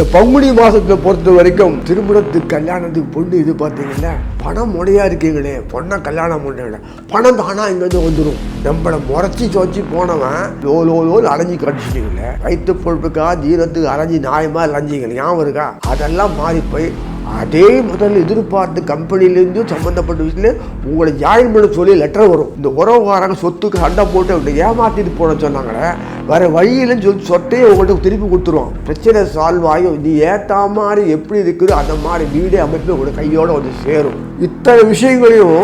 இந்த பங்குனி மாதத்தை பொறுத்த வரைக்கும் திருமணத்துக்கு கல்யாணத்துக்கு பொண்ணு இது பார்த்தீங்கன்னா பணம் முறையாக இருக்கீங்களே பொண்ணை கல்யாணம் பண்ணுற பணம் தானா இங்கேருந்து வந்துடும். நம்மளை முறைச்சி சோச்சி போனவன் லோல் அலைஞ்சி கடிச்சிட்டீங்களே, வயிற்று பொழுப்புக்கா ஜீரத்துக்கு அலைஞ்சி நியாயமாக அலைஞ்சிங்க ஞாபகம் இருக்கா? அதெல்லாம் மாறி போய் அதே முதல்ல எதிர்பார்த்து கம்பெனிலேருந்து சம்மந்தப்பட்ட விஷயத்தில் உங்களை ஜாயின் பண்ண சொல்லி லெட்டர் வரும். இந்த உறவுக்காரங்க சொத்துக்கு சண்டை போட்டு அப்படி ஏமாற்றிட்டு போன சொன்னாங்களே, வேறு வழியிலன்னு சொல்லி சொட்டையே உங்கள்கிட்ட திருப்பி கொடுத்துருவோம். பிரச்சனை சால்வ் ஆகி நீ ஏற்ற மாதிரி எப்படி இருக்குதோ அந்த மாதிரி வீடே அமைப்பு உங்களோட கையோடு வந்து சேரும். இத்தனை விஷயங்களையும்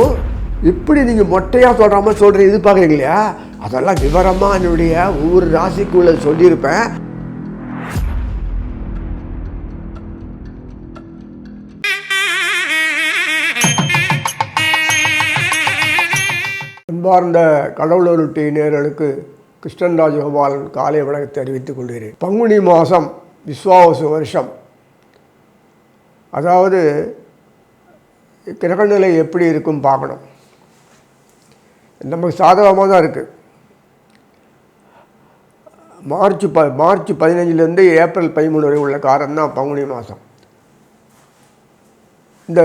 இப்படி நீங்கள் மொட்டையாக சொல்கிற மாதிரி சொல்கிற எதிர்பார்க்குறீங்க இல்லையா, அதெல்லாம் விவரமாக என்னுடைய ஒவ்வொரு ராசிக்குள்ளே சொல்லியிருப்பேன். அன்பார்ந்த கடவுளொருட்டி நேயர்களுக்கு கிருஷ்ணன் ராஜகோபாலன் காலை வணக்கத்தை தெரிவித்துக் கொள்கிறேன். பங்குனி மாதம் விஸ்வாவசு வருஷம், அதாவது கிரகநிலை எப்படி இருக்கும் பார்க்கணும். நமக்கு சாதகமாக தான் இருக்குது. மார்ச் 15 ஏப்ரல் 13 வரை உள்ள காலம் தான் பங்குனி மாதம். இந்த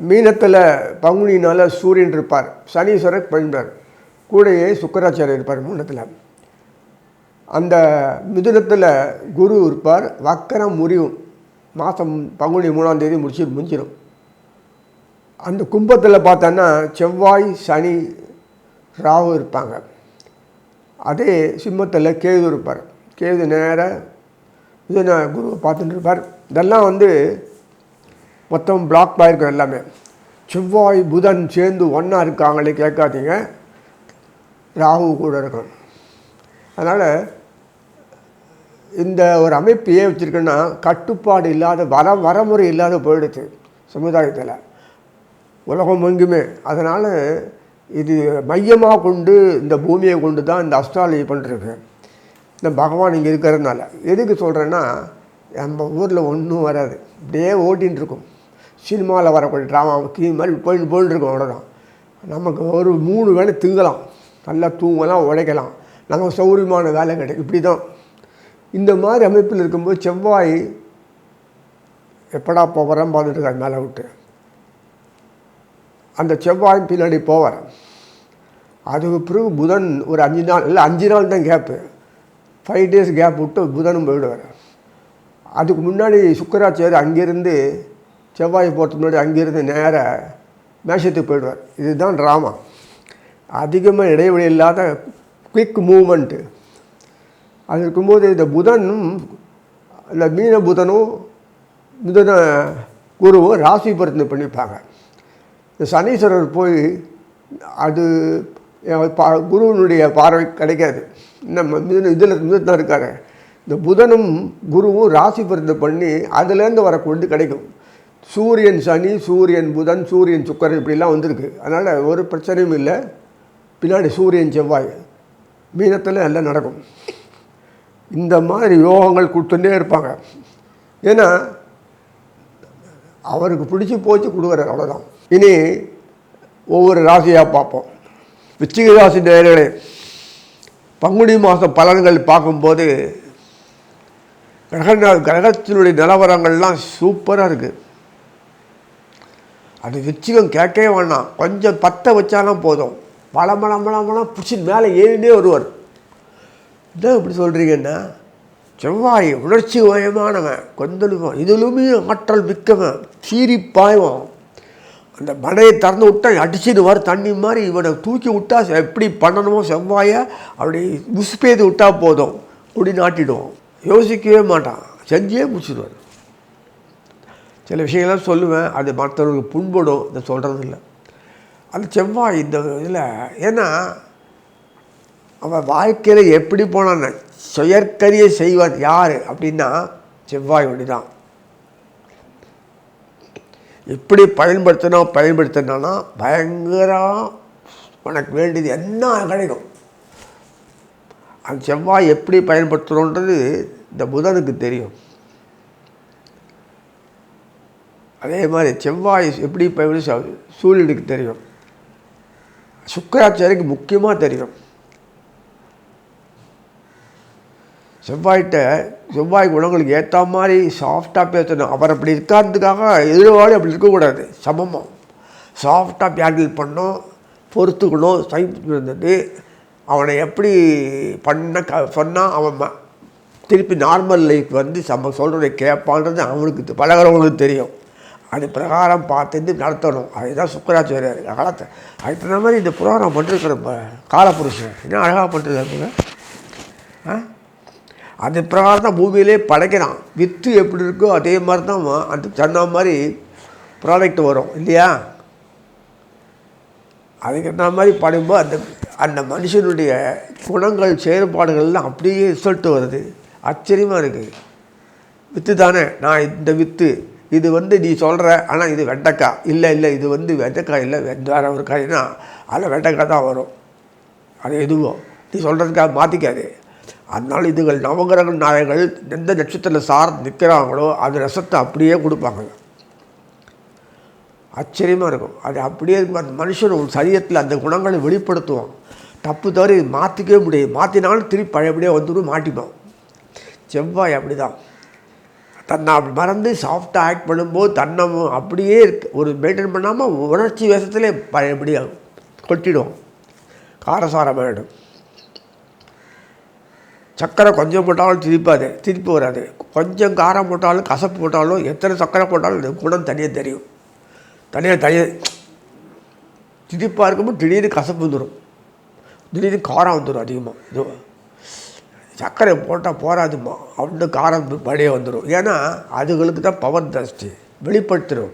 மீனத்தில் பங்குனினால் சூரியன் இருப்பார், சனீஸ்வரர் பழிப்பார், கூடையே சுக்கராச்சாரியர் இருப்பார் மூணத்தில். அந்த மிதுனத்தில் குரு இருப்பார், வக்கரம் முறிவும். மாதம் பங்குனி 3ஆம் தேதி முடிஞ்சிடும். அந்த கும்பத்தில் பார்த்தோன்னா செவ்வாய் சனி ராகு இருப்பாங்க. அதே சிம்மத்தில் கேது இருப்பார். கேது நேராக மிதுன குருவை பார்த்துட்டு இருப்பார். இதெல்லாம் மொத்தம் பிளாக் ஆகிருக்கும் எல்லாமே. செவ்வாய் புதன் சேர்ந்து ஒன்றா இருக்காங்களே கேட்காதீங்க, ராகு கூட இருக்கும். அதனால் இந்த ஒரு அமைப்பு ஏன் வச்சுருக்கேன்னா, கட்டுப்பாடு இல்லாத வரமுறை இல்லாத போயிடுச்சு சமுதாயத்தில், உலகம் எங்குமே. அதனால் இது மையமாக கொண்டு இந்த பூமியை கொண்டு தான் இந்த அஸ்ட்ராலஜி பண்ணிருக்கு. இந்த பகவான் இங்கே இருக்கிறதுனால எதுக்கு சொல்கிறேன்னா, நம்ம ஊரில் ஒன்றும் வராது, இப்படியே ஓட்டின்னு இருக்கும். சினிமாவில் வரக்கூடிய ட்ராமா மாதிரி போயின்னு இருக்கும். அவ்வளோதான். நமக்கு ஒரு 3 வேளை திங்கலாம், நல்லா தூங்கலாம், உழைக்கலாம், நமக்கு சௌரியமான வேலை கிடைக்கும். இப்படி தான் இந்த மாதிரி அமைப்பில் இருக்கும்போது செவ்வாய் எப்படா போகிறேன் பார்த்துட்டு இருக்காரு மேலே விட்டு. அந்த செவ்வாய் பின்னாடி போவார். அதுக்கு பிறகு புதன் ஒரு 5 நாள் இல்லை 5 நாள் தான் கேப்பு, 5 days கேப் விட்டு புதனும் போயிடுவார். அதுக்கு முன்னாடி சுக்கராச்சாரியர் அங்கேருந்து செவ்வாய் போகிறதுக்கு முன்னாடி அங்கேருந்து நேராக மேஷத்துக்கு போயிடுவார். இதுதான் ட்ராமா. அதிகமாக இடைவெளி இல்லாத குயிக் மூமெண்ட்டு. அது இருக்கும்போது இந்த புதனும் இந்த மீன புதனும் மிதுன குருவும் ராசி பரிந்து பண்ணிப்பாங்க. இந்த சனீஸ்வரர் போய் அது குருவனுடைய பார்வை கிடைக்காது. நம்ம இதில் தான் இருக்கார். இந்த புதனும் குருவும் ராசி பரிந்து பண்ணி அதுலேருந்து வரக்கூடிய கிடைக்கும். சூரியன் சனி, சூரியன் புதன், சூரியன் சுக்கரன் இப்படிலாம் வந்திருக்கு. அதனால் ஒரு பிரச்சனையும் இல்லை. பின்னாடி சூரியன் செவ்வாய் மீனத்தில் எல்லாம் நடக்கும். இந்த மாதிரி யோகங்கள் கொடுத்துட்டே இருப்பாங்க. ஏன்னா அவருக்கு பிடிச்சி போச்சு கொடுக்குறாரு, அவ்வளோதான். இனி ஒவ்வொரு ராசியாக பார்ப்போம். விச்சிக ராசி நேயர்களே, பங்குனி மாத பலன்கள் பார்க்கும்போது கிரகத்தினுடைய நிலவரங்கள்லாம் சூப்பராக இருக்குது. அது விச்சிகம் கேட்கவே வேணாம், கொஞ்சம் பற்ற வச்சாலும் போதும், பழமளம் பிடிச்சி மேலே ஏறினே வருவார். என்ன இப்படி சொல்கிறீங்கன்னா, செவ்வாய் உணர்ச்சி மயமானவன், கொந்தளிவன், இதிலுமே ஆற்றல் மிக்கவன், சீறி பாய்வான். அந்த மனையை திறந்து விட்டா அடிச்சுன்னு வர தண்ணி மாதிரி இவனை தூக்கி விட்டா எப்படி பண்ணணுமோ செவ்வாயை அப்படி உசுப்பேது விட்டால் போதும், குடி நாட்டிடுவோம். யோசிக்கவே மாட்டான், செஞ்சே முடிச்சிடுவார். சில விஷயங்கள்லாம் சொல்லுவேன், அது மற்றவர்களுக்கு புண்படும், இதை சொல்கிறது இல்லை. அந்த செவ்வாய் இந்த இதில் ஏன்னா அவன் வாழ்க்கையில் எப்படி போனான், சுயற்கரியை செய்வான் யார் அப்படின்னா செவ்வாய் ஒளி தான். எப்படி பயன்படுத்தினா பயங்கரம் உனக்கு வேண்டியது என்ன கிடைக்கும். அந்த செவ்வாய் எப்படி பயன்படுத்தணுன்றது இந்த புதனுக்கு தெரியும். அதே மாதிரி செவ்வாய் எப்படி பயன்படுத்த சூரியனுக்கு தெரியும், சுக்கராச்சாரியருக்கு முக்கியமாக தெரியும். செவ்வாய் குணங்களுக்கு ஏற்ற மாதிரி சாஃப்டாக பேசணும். அவர் அப்படி இருக்காதுக்காக எதிர்வாழி அப்படி இருக்கக்கூடாது. சமமாக சாஃப்டாக ஹேண்டில் பண்ணோம், பொறுத்துக்கணும். சைப்பு இருந்தது அவனை எப்படி சொன்னால் அவன் திருப்பி நார்மல் லைஃப் வந்து சொல்கிறத கேட்பான்றது அவனுக்கு பழகிறவங்களுக்கு தெரியும். அது பிரகாரம் பார்த்துட்டு நடத்தணும். அதுதான் சுக்கராச்சாரியார் காலத்தை அதுக்கு தகுந்த மாதிரி இந்த புராணம் பண்ணிருக்கிற காலப்புருஷன் என்ன அழகாக பண்ணிருக்காருங்க. அது பிரகாரம் தான் பூமியிலே படைக்கிறான். வித்து எப்படி இருக்கோ அதே மாதிரி தான் அந்த சொன்ன மாதிரி ப்ராடக்ட் வரும் இல்லையா? அதுக்கு என்ன மாதிரி படையும்போது அந்த அந்த மனுஷனுடைய குணங்கள் செயல்பாடுகள்லாம் அப்படியே ரிசல்ட்டு வருது. ஆச்சரியமாக இருக்குது. வித்து தானே, நான் இந்த வித்து இது வந்து நீ சொல்கிற, ஆனால் இது வெண்டைக்காய் இல்லை, இது வந்து வெண்டைக்காய் இல்லை, வேறு ஒரு காய்னா அதில் வெண்டைக்காய் தான் வரும். அது எதுவும் நீ சொல்கிறதுக்காக மாற்றிக்காது. அதனால் இதுகள் நவகிரக நாயகர்கள் எந்த நட்சத்திரத்தில் சார்ந்து நிற்கிறாங்களோ அது ரசத்தை அப்படியே கொடுப்பாங்க. ஆச்சரியமாக இருக்கும். அது அப்படியே இருக்கும். அந்த மனுஷன் ஒரு சரீரத்தில் அந்த குணங்களை வெளிப்படுத்துவான். தப்பு தவறி மாற்றிக்கவே முடியாது. மாற்றினாலும் திருப்பி பழையபடியாக வந்துடும், மாட்டிப்போம். செவ்வாய் அப்படி தான் தன்னை அப்படி மறந்து சாஃப்டாக ஆக்ட் பண்ணும்போது தன்னை அப்படியே ஒரு மெயின்டைன் பண்ணாமல் உணர்ச்சி வேஷத்துலேயே பழையபடியாக கொட்டிடும், காரசாரமாகிடும். சர்க்கரை கொஞ்சம் போட்டாலும் திருப்பி வராது. கொஞ்சம் காரம் போட்டாலும் கசப்பு போட்டாலும் எத்தனை சர்க்கரை போட்டாலும் இந்த குணம் தனியாக தெரியும். தனியாக திதிப்பாக இருக்கும்போது திடீர்னு கசப்பு வந்துடும், திடீர்னு காரம் வந்துடும் அதிகமாக. இது சர்க்கரை போட்டால் போராதுமா, அவனு காரம் படியே வந்துடும். ஏன்னா அதுகளுக்கு தான் பவர் ஜாஸ்தி, வெளிப்படுத்திடும்.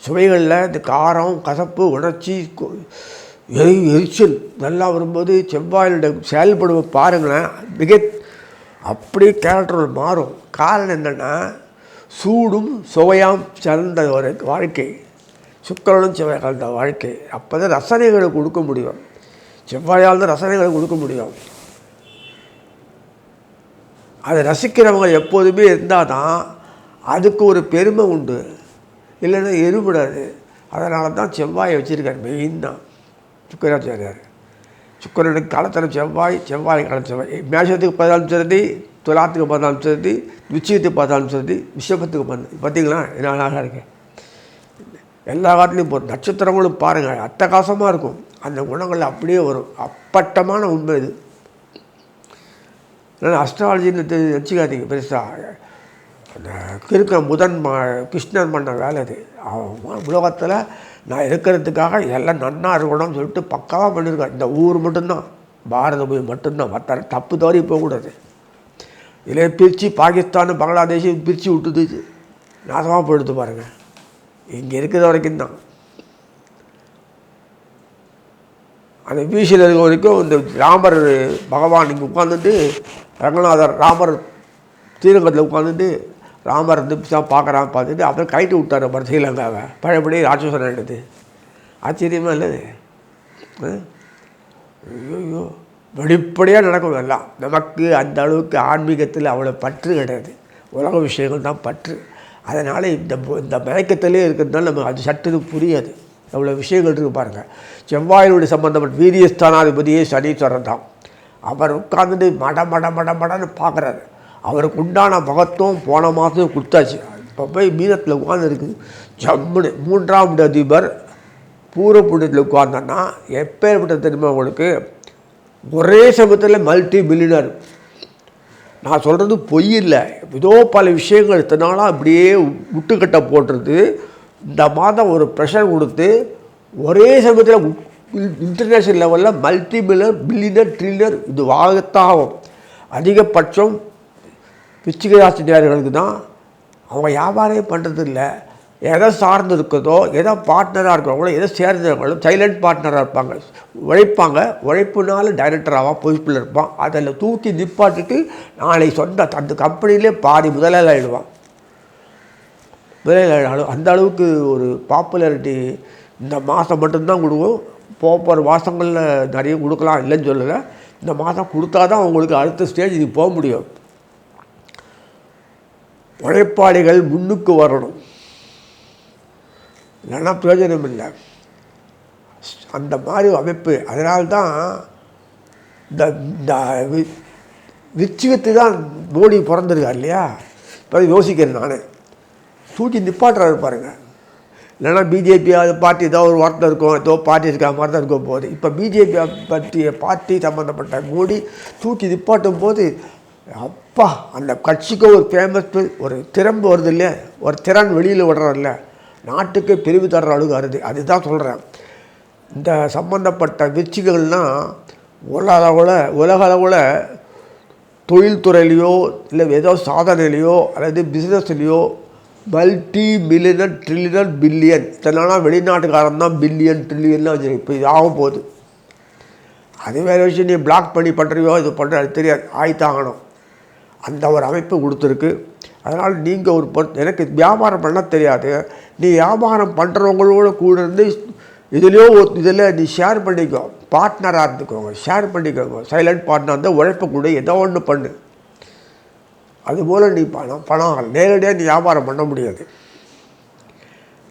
சுவைகளில் இந்த காரம் கசப்பு உணர்ச்சி எரிச்சல் நல்லா வரும்போது செவ்வாயோட செயல்படுவ பாருங்களேன், அப்படி கேரக்டர் மாறும். காரணம் என்னென்னா சூடும் சுவையாம் சேர்ந்த ஒரு வாழ்க்கை, சுக்கரனும் செவ்வாய் கலந்த வாழ்க்கை. அப்போ தான் ரசனைகளை கொடுக்க முடியும். செவ்வாயால் தான் ரசனைகளை கொடுக்க முடியும். அதை ரசிக்கிறவங்க எப்போதுமே இருந்தால் தான் அதுக்கு ஒரு பெருமை உண்டு, இல்லைன்னா எருவிடாது. அதனால தான் செவ்வாயை வச்சுருக்கார் மெயின் தான் சுக்கராச்சாரியார். சுக்கரனுக்கு காலத்தரம் செவ்வாய், காலம் செவ்வாய். மேஷத்துக்கு 14 சரதி, துலாத்துக்கு 14 சரதி, விச்சயத்துக்கு 14 சரதி, விஷபத்துக்கு 14. பார்த்தீங்களா என்ன அழகாக இருக்கு. எல்லா காலத்துலேயும் போகும். நட்சத்திரங்களும் பாருங்கள் அட்டகாசமாக இருக்கும். அந்த குணங்கள் அப்படியே வரும். அப்பட்டமான உண்மை இது. அதனால் அஸ்ட்ராலஜின்னு வச்சுக்காதீங்க பெருசாக. அந்த இருக்கிற கிருஷ்ணன் பண்ண வேலை அது. உலகத்தில் நான் இருக்கிறதுக்காக எல்லாம் நன்னா இருக்கணும்னு சொல்லிட்டு பக்காவாக பண்ணியிருக்கேன். இந்த ஊர் மட்டும்தான், பாரத பூமி மட்டும்தான், மற்ற தப்பு தவறி போகக்கூடாது. இதிலே பிரித்து பாகிஸ்தான் பங்களாதேஷும் பிரித்து விட்டுது, நாசமாக போயிடுது பாருங்கள். இங்கே இருக்கிற வரைக்கும் தான். அந்த வீசில் இருக்க வரைக்கும் இந்த ராமர் பகவான் இங்கே உட்காந்துட்டு, ரங்கநாதர் ராமர் ஸ்ரீரங்கத்தில் உட்காந்துட்டு ராமர் தான் பார்த்துட்டு அப்புறம் கைட்டு விட்டார் ஸ்ரீலங்காவை. பழையபடி ராட்சசன் எடுத்து ஆச்சரியமாக இல்லது. ஐயோ வெளிப்படையாக நடக்கும் எல்லாம். நமக்கு அந்த அளவுக்கு ஆன்மீகத்தில் அவ்வளோ பற்று கிடையாது, உலக விஷயங்கள் தான் பற்று. அதனால் இந்த மயக்கத்திலே இருக்கிறதுனால நமக்கு அது சட்டுன்னு புரியாது. எவ்வளோ விஷயங்கள் இருக்குது பாருங்கள். செவ்வாயினுடைய சம்பந்தப்பட்ட வீரியஸ்தானாதிபதியே சனீஸ்வரன் தான். அவர் உட்காந்துட்டு மடன்னு பார்க்குறாரு. அவருக்கு உண்டான மகத்துவம் போன மாதம் கொடுத்தாச்சு. இப்போ போய் மீனத்தில் உட்காந்து இருக்குது ஜம்முன்னு. 3ஆம் அதிபர் பூர்வ புண்ணியத்தில் உட்கார்ந்தோன்னா எப்பேற்பட்ட தெரியுமா உங்களுக்கு, ஒரே சமயத்தில் மல்டி பில்லியனர். நான் சொல்கிறது பொய் இல்லை. ஏதோ பல விஷயங்கள் இத்தனால அப்படியே முட்டுக்கட்டை போட்டுறது. இந்த மாதம் ஒரு ப்ரெஷர் கொடுத்து ஒரே சமயத்தில் இன்டர்நேஷ்னல் லெவலில் மல்டி பில்லியனர் ட்ரில்லியனர் இது வாகத்தாகும். அதிகபட்சம் விச்சிகராசினியர்களுக்கு தான். அவங்க வியாபாரமே பண்ணுறது இல்லை. எதை சார்ந்து இருக்கிறதோ, எதை பார்ட்னராக இருக்கிறவங்களோ, எதை சேர்ந்தவங்களும் சைலண்ட் பார்ட்னராக இருப்பாங்க. உழைப்புனால டைரக்டராக பொறுப்பில் இருப்பான். அதில் தூக்கி நிப்பாட்டிட்டு நாளை சொந்த அந்த கம்பெனிலே பாதி முதலாளிடுவான். அந்த அளவுக்கு ஒரு பாப்புலாரிட்டி இந்த மாதம் மட்டும்தான் கொடுக்கும். போகிற மாதங்களில் நிறைய கொடுக்கலாம், இல்லைன்னு சொல்லலை. இந்த மாதம் கொடுத்தா தான் அவங்களுக்கு அடுத்த ஸ்டேஜ் இது போக முடியும். உழைப்பாளிகள் முன்னுக்கு வரணும், இல்லைன்னா பிரயோஜனம் இல்லை. அந்த மாதிரி அமைப்பு. அதனால்தான் இந்த விருச்சிகத்து தான் மோடி பிறந்திருக்கார் இல்லையா? இப்போ யோசிக்கிறேன் நான், தூக்கி நிப்பாட்டுறாரு பாருங்க. இல்லைன்னா பிஜேபி அது பார்ட்டி ஏதோ ஒரு வார்த்தை இருக்கும், ஏதோ பார்ட்டி இருக்கிற மாதிரி தான் இருக்கும் போது, இப்போ பிஜேபி பற்றிய பார்ட்டி சம்மந்தப்பட்ட மோடி தூக்கி நிப்பாட்டும் போது அப்பா அந்த கட்சிக்கு ஒரு ஃபேமஸ் ஒரு திறம்பு வருது இல்லையா, ஒரு திறன் வெளியில் விடுறதில்ல, நாட்டுக்கு பிரிவு தர்ற அளவுக்கு வருது. அதுதான் சொல்கிறேன். இந்த சம்பந்தப்பட்ட வெற்றிகள்னால் உலக அளவில் தொழில்துறையிலையோ இல்லை ஏதோ சாதனையிலையோ அல்லது பிஸ்னஸ்லையோ $multi-million, $1 trillion இதெல்லாம் வெளிநாட்டுக்காரன் தான் பில்லியன் ட்ரில்லியன்லாம் வச்சுருக்கு. இப்போ இது ஆகும் போகுது. அது வேறு விஷயம். நீ பிளாக் பண்ணி பண்ணுறியோ இது பண்ணுற அது தெரியாது, ஆய்த்தாகணும். அந்த ஒரு அமைப்பு கொடுத்துருக்கு. அதனால் நீங்கள் ஒரு எனக்கு வியாபாரம் பண்ண தெரியாது, நீ வியாபாரம் பண்ணுறவங்களோட கூட இருந்து இதில் நீ ஷேர் பண்ணிக்கோ, பார்ட்னராக இருந்துக்கோங்க, ஷேர் பண்ணிக்கோங்க. சைலண்ட் பார்ட்னர் வந்து உழைப்ப கூட ஏதோ ஒன்று பண்ணு. அதுபோல் நீ பணம் நேரடியாக நீ வியாபாரம் பண்ண முடியாது.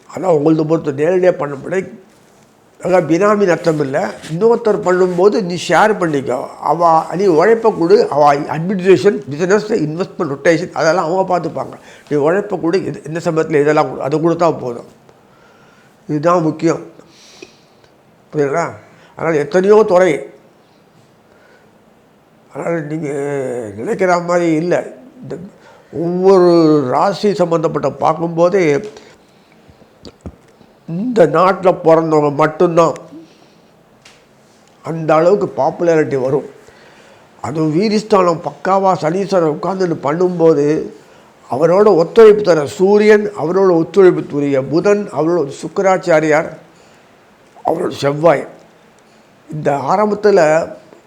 ஆனால் உங்களது பொறுத்து நேரடியாக பண்ண முடியாது. அதான் பினாமி நஷ்டம் இல்லை. இன்னொருத்தர் பண்ணும்போது நீ ஷேர் பண்ணிக்கோ. நீ உழைப்ப கொடு. அட்மினிஸ்ட்ரேஷன், பிஸ்னஸ், இன்வெஸ்ட்மெண்ட், ரொட்டேஷன் அதெல்லாம் அவங்க பார்த்துப்பாங்க. நீ உழைப்ப கொடு. இந்த சமயத்தில் இதெல்லாம் அதை கொடுத்தா போதும். இதுதான் முக்கியம். புரியுங்களா? அதனால் எத்தனையோ துறை, அதனால் நீங்கள் நினைக்கிற மாதிரி இல்லை. இந்த ஒவ்வொரு ராசி சம்மந்தப்பட்ட பார்க்கும்போதே இந்த நாட்டில் பிறந்தவங்க மட்டும்தான் அந்த அளவுக்கு பாப்புலாரிட்டி வரும். அதுவும் வீரிஸ்தானம் பக்காவாக சனீஸ்வரன் உட்கார்ந்துட்டு பண்ணும்போது அவரோட ஒத்துழைப்பு தர சூரியன், அவரோட ஒத்துழைப்பு துரிய புதன், அவரோட சுக்கராச்சாரியார், அவரோட செவ்வாய். இந்த ஆரம்பத்தில்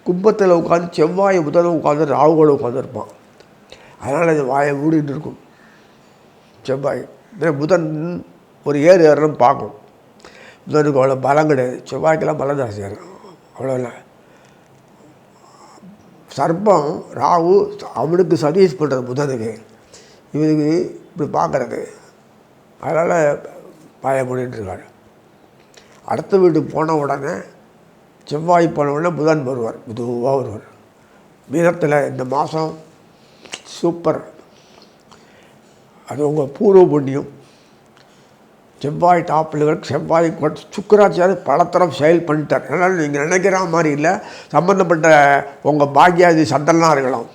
கும்பத்தில் உட்காந்து செவ்வாய் புதனும் உட்காந்து ராகுவோடு உட்காந்துருப்பான். அதனால் இது வாயை மூடிட்டு இருக்கும். செவ்வாய் புதன் ஒரு ஏறணும் பார்க்கும். புதனுக்கு அவ்வளோ பலம் கிடையாது. செவ்வாய்க்கெல்லாம் பலம் ஜாஸ்தியாக இருக்கும். அவ்வளோ இல்லை. சர்ப்பம் ராகு அவனுக்கு சர்வீஸ் பண்ணுறது புதனுக்கு, இவனுக்கு இப்படி பார்க்குறது. அதனால் வாயை மூடிட்டு இருக்காரு. அடுத்த வீட்டுக்கு போன உடனே செவ்வாய் போன உடனே புதன் வருவார், மெதுவாக வருவார். மீனத்தில் இந்த மாதம் சூப்பர். அது உங்கள் பூர்வ புண்ணியம். செவ்வாய் டாப்பில் செவ்வாய் சுக்கராச்சாரியர் பலத்தரம் செயல் பண்ணிட்டார். அதனால் நீங்கள் நினைக்கிற மாதிரி இல்லை. சம்பந்தப்பட்ட உங்கள் பாக்யாதி சந்திரனாக இருக்கலாம்.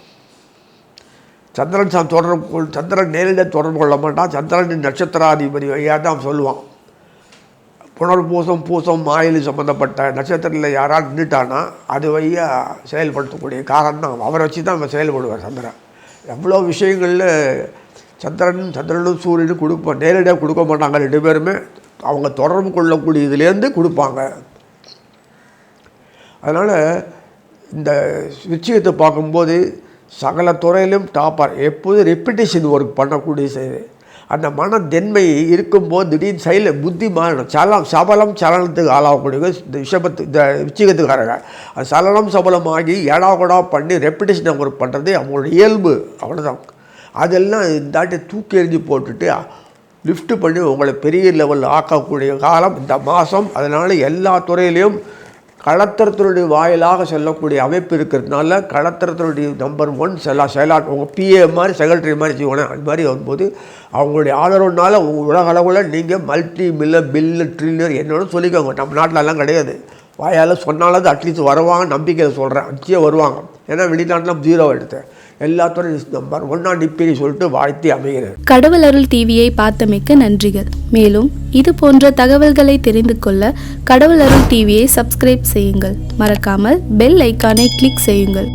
சந்திரன் நேரடியாக தொடர்பு கொள்ள மாட்டான். சந்திரன் நட்சத்திராதிபதி வழியாக தான் சொல்லுவான். புனர்பூசம், பூசம், ஆயில் சம்மந்தப்பட்ட நட்சத்திரத்தில் யாராவது நின்றுட்டானா அது வழியாக செயல்படுத்தக்கூடிய காரணம் தான். அவரை வச்சு தான் அவன் செயல்படுவார் சந்திரன். எவ்வளோ விஷயங்களில் சந்திரனும் சூரியனும் கொடுப்போம். நேரடியாக கொடுக்க மாட்டாங்க. 2 பேருமே அவங்க தொடர்பு கொள்ளக்கூடிய இதுலேருந்து கொடுப்பாங்க. அதனால் இந்த விஷயத்தை பார்க்கும்போது சகல துறையிலும் டாப்பர். எப்போதும் ரெப்பிட்டேஷன் ஒர்க் பண்ணக்கூடிய செய்து அந்த மனத்தன்மை இருக்கும்போது திடீர்னு செயல் புத்தி மாறணும். சபலம் சலனத்துக்கு ஆளாகக்கூடிய இந்த விஷயத்துக்காரங்க அது சலனம் சபலம் ஆகி ஏடாகூடா பண்ணி ரெப்பிட்டேஷன் ஒர்க் பண்ணுறது அவங்களோட இயல்பு. அவ்வளோதான். அதெல்லாம் இந்தாட்டி தூக்கி எறிஞ்சு போட்டுட்டு லிஃப்ட்டு பண்ணி உங்களை பெரிய லெவலில் ஆக்கக்கூடிய காலம் இந்த மாதம். அதனால் எல்லா துறையிலையும் களத்திரத்தினுடைய வாயிலாக செல்லக்கூடிய அமைப்பு இருக்கிறதுனால களத்திரத்தினுடைய நம்பர் 1 செயலாட் உங்கள் பிஏ மாதிரி செக்ரட்டரி மாதிரி செய்வாங்க. அது மாதிரி வரும்போது அவங்களுடைய ஆதரவுனால உங்கள் உலக அளவில் நீங்கள் $multi-million, $1 trillion என்னோட சொல்லிக்கோங்க. நம்ம நாட்டிலலாம் கிடையாது. வாயால் சொன்னாலும் அட்லீஸ்ட் வருவாங்க, நம்பிக்கையில் சொல்கிறேன். நிச்சயம் வருவாங்க. ஏன்னா வெளிநாட்டில் 0 எடுத்தேன். எல்லாத்துறையும் நம்பர் 1 நிப்பேரி சொல்லிட்டு வாழ்த்தி அமைகிறேன். கடவுள் அருள் டிவியை பார்த்தமைக்கு நன்றிகள். மேலும் இது போன்ற தகவல்களை தெரிந்து கொள்ள கடவுள் அருள் டிவியை சப்ஸ்கிரைப் செய்யுங்கள். மறக்காமல் பெல் ஐக்கானை கிளிக் செய்யுங்கள்.